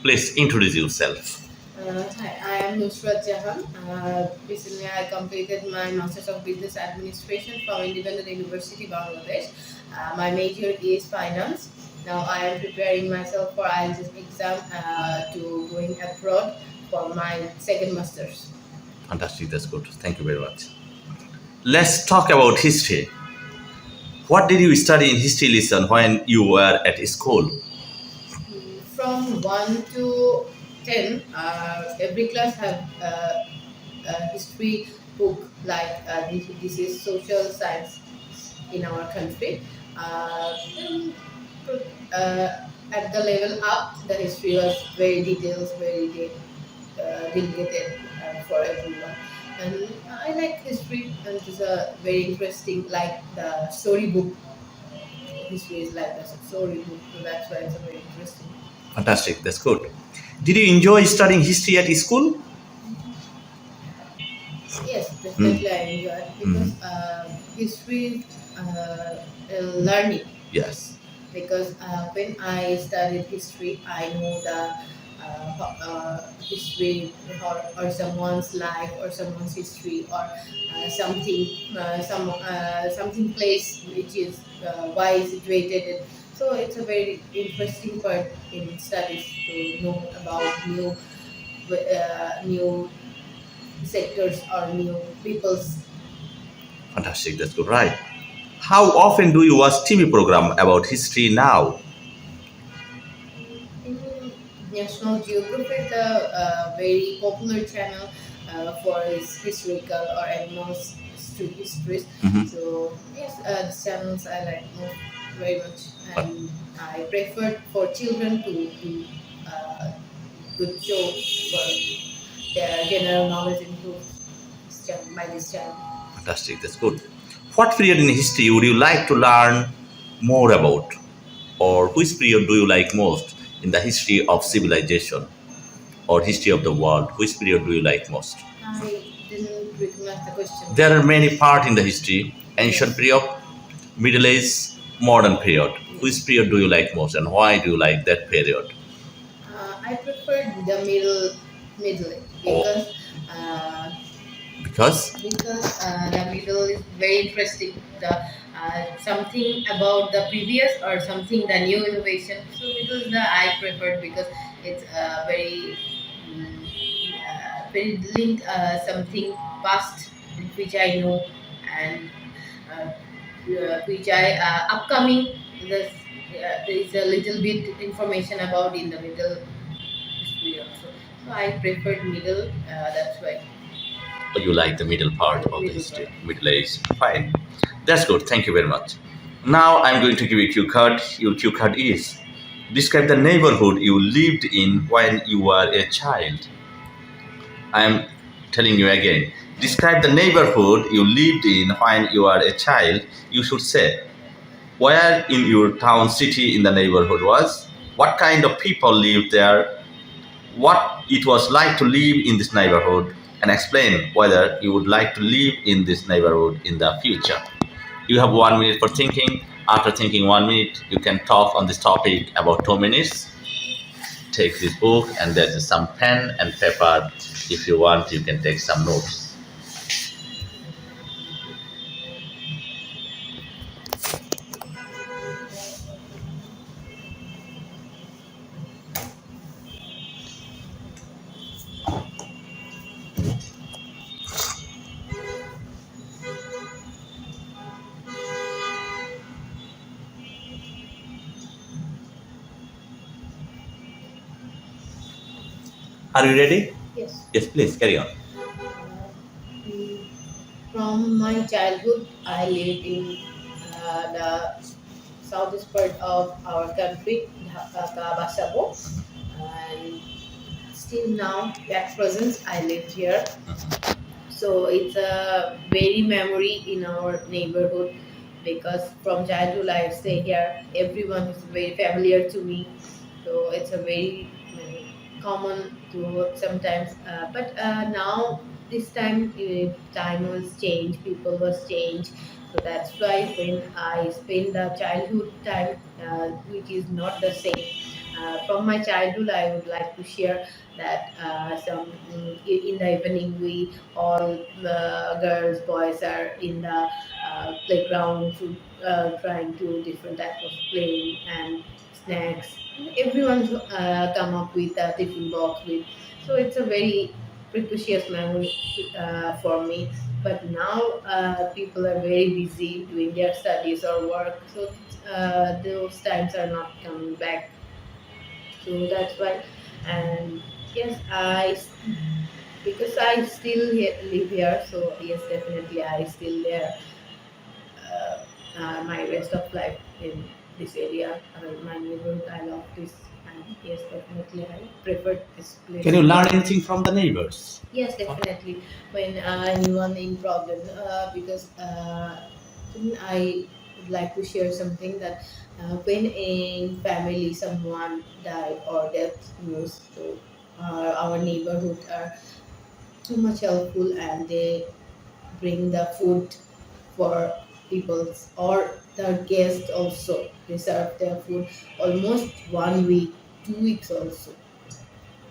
Please introduce yourself. Hi, I am Nusrat Jahan. Recently, I completed my Masters of Business Administration from Independent University, Bangladesh. My major is finance. Now, I am preparing myself for IELTS exam to going abroad for my second Masters. Fantastic, that's good. Thank you very much. Let's talk about history. What did you study in history lesson when you were at school? From 1 to 10, every class have history book like this is social science in our country. Then, uh, at the level up, the history was very details, delegated for everyone. And I like history, and it is a very interesting, like the storybook. History is like a storybook, so that's why it's a very interesting. Fantastic, that's good. Did you enjoy studying history at school? Yes, Mm. definitely I enjoy Mhm. because history learning. Yes. Because when I studied history, I know the history or someone's life or someone's history or something place which is why is it rated. So it's a very interesting part in studies to know about new sectors or new peoples. Fantastic, that's good, right? How often do you watch TV program about history now? In National Geography, the very popular channel for its historical or animals histories. Mhm. So yes, the channels I like most very much, and I prefer for children to do good show for their general knowledge improves by this channel. Fantastic, that's good. What period in history would you like to learn more about? Or which period do you like most in the history of civilization or history of the world? Which period do you like most? I didn't recognize the question. There are many parts in the history: ancient Yes, period, Middle Age, modern period. Which yes. period do you like most, and why do you like that period? I prefer the middle Oh, uh, because because the middle is very interesting. The something about the previous or something the new innovation. So middle is the I preferred because it's very linked something past which I know and uh, which I upcoming this there is a little bit information about in the middle history also. So I preferred middle. That's why you like the middle part of the middle history, part. Middle Age. Fine, that's good. Thank you very much. Now I'm going to give you a cue card. Your cue card is: describe the neighborhood you lived in when you were a child. I am telling you again. Describe the neighborhood you lived in when you were a child. You should say where in your town, city, in the neighborhood was, what kind of people lived there, what it was like to live in this neighborhood, and explain whether you would like to live in this neighborhood in the future. You have 1 minute for thinking. After thinking 1 minute, you can talk on this topic about 2 minutes. Take this book, and there's some pen and paper. If you want, you can take some notes. Are you ready? Yes. Yes, please carry on. Uh, mm, from my childhood, I lived in the southeast part of our country, Kabasabo, and still now, at present, I live here. So it's a very memory in our neighborhood because from childhood I stay here. Everyone is very familiar to me, so it's a very common to sometimes. But now this time was changed, people was changed. So that's why when I spend the childhood time, which is not the same, from my childhood, I would like to share that in the evening we all girls, boys are in the playground to trying to different type of playing and snacks. Everyone come up with a tiffin box with, so it's a very precious memory for me. But now people are very busy doing their studies or work, so those times are not coming back. So that's why. And yes, because I still live here, so yes, definitely I still there my rest of life in this area, my neighborhood. I love this, and yes, definitely I prefer this Can place. you learn anything from the neighbors? Yes, definitely. When anyone in problem, because I would like to share something that when in family someone died or death news, so our neighborhood are too much helpful, and they bring the food for people's or the guests also. They serve their food almost 1 week, 2 weeks also.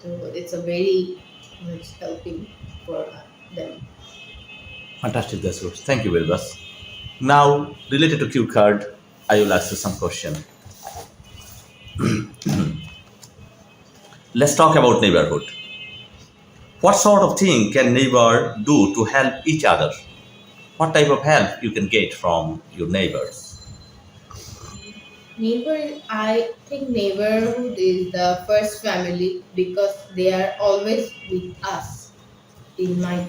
So it's a very much helping for them. Fantastic, that's good. Thank you very much. Now, related to Q card, I will ask you some question. Let's talk about neighborhood. What sort of thing can neighbor do to help each other? What type of help you can get from your neighbors? Neighbor, I think neighborhood is the first family because they are always with us, in my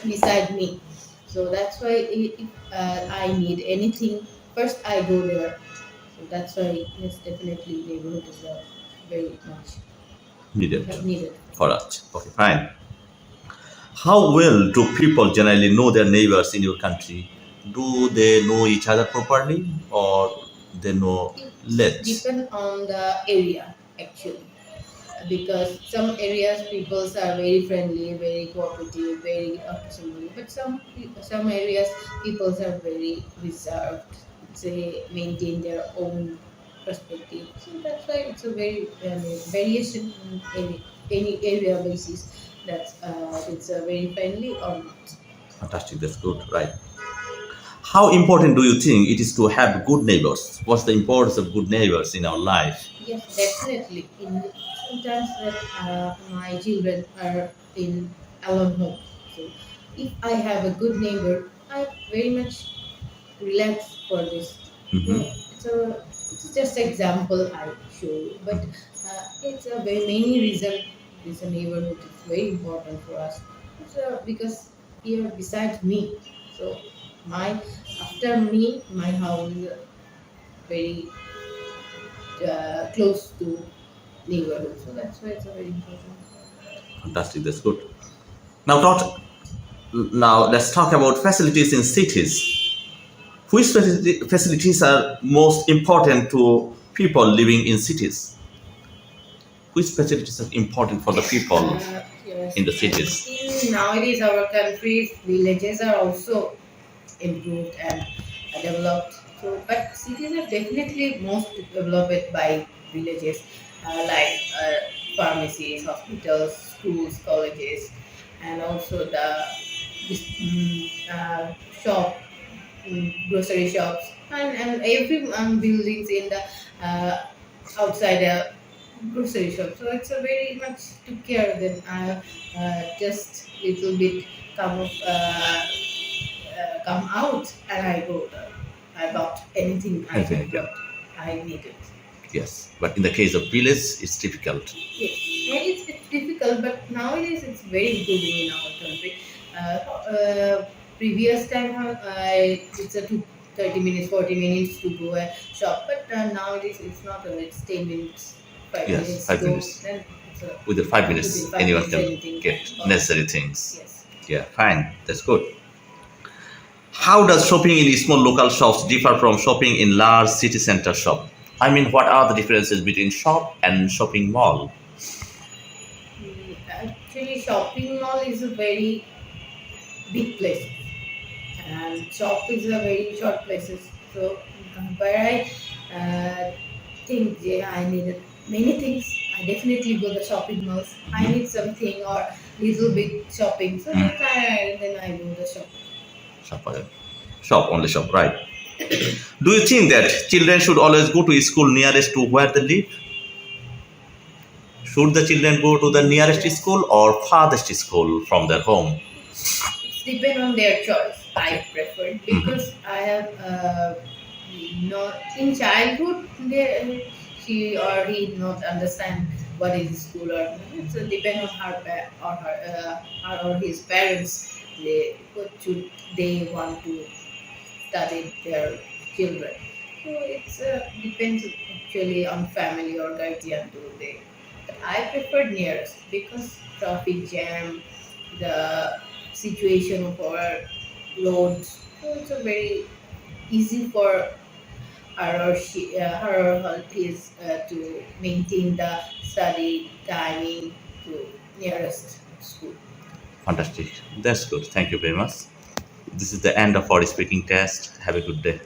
beside me. So that's why if I need anything, first I go there. So that's why yes, definitely neighborhood is very much Needed needed. for us. Okay, fine. How well do people generally know their neighbors in your country? Do they know each other properly or they know It less? depends on the area actually, because some areas peoples are very friendly, very cooperative, very assembly, but some areas peoples are very reserved. They maintain their own perspective. So that's why it's a very variation in any area basis. That's it's a very friendly or not. Fantastic, that's good, right? How important do you think it is to have good neighbors? What's the importance of good neighbors in our life? Yes, definitely. In sometimes that my children are in alone home, so if I have a good neighbor, I very much relax for this. Hmm. So it's just example I show you, but it's a very many reason. This neighborhood is very important for us. It's because here beside me, so my after me, my house is very close to neighborhood. So that's why it's a very important. Fantastic, that's good. Now let's talk about facilities in cities. Which facilities are most important to people living in cities? Which facilities are important for the people Yes, in the cities? in nowadays our countries, villages are also improved and developed. So, but cities are definitely most developed by villages, like pharmacies, hospitals, schools, colleges, and also the shop, grocery shops, and every buildings in the outside a grocery shop. So it's a very much took care. Then I just little bit come up, come out, and I go. I bought anything I Anything, yeah. brought. I needed. Yes, but in the case of village, it's difficult. Yes, and it's difficult, but nowadays it's very improving in our country. Previous time, it's a 30 minutes, 40 minutes to go a shop, but nowadays it's not. It's 10 minutes, five Yes, minutes five go. minutes. Then it's a, Within 5 minutes, within five anyone minutes can anything get or necessary things. yes. Yeah, fine. That's good. How does shopping in small local shops differ from shopping in large city center shop? I mean, what are the differences between shop and shopping mall? Actually, shopping mall is a very big place, and shop is a very short places. So where I think yeah, I needed. Many things. I definitely go the shopping malls. I Mhm. need something or little bit shopping, so Mm. then I do the shopping. Shop, shop, only shop, right? Do you think that children should always go to school nearest to where they live? Should the children go to the nearest Yes, school or farthest school from their home? it's depend on their choice. Okay. I prefer Mhm. because I have not in childhood she or he not understand what is school or not. It's depend on her or his parents. They what should they want to study their children. So it's depends actually on family or guardian to they. But I prefer nearest because traffic jam, the situation of our roads. So it's a very easy for her or his to maintain the study timing to nearest school. Fantastic. That's good. Thank you very much. This is the end of our speaking test. Have a good day.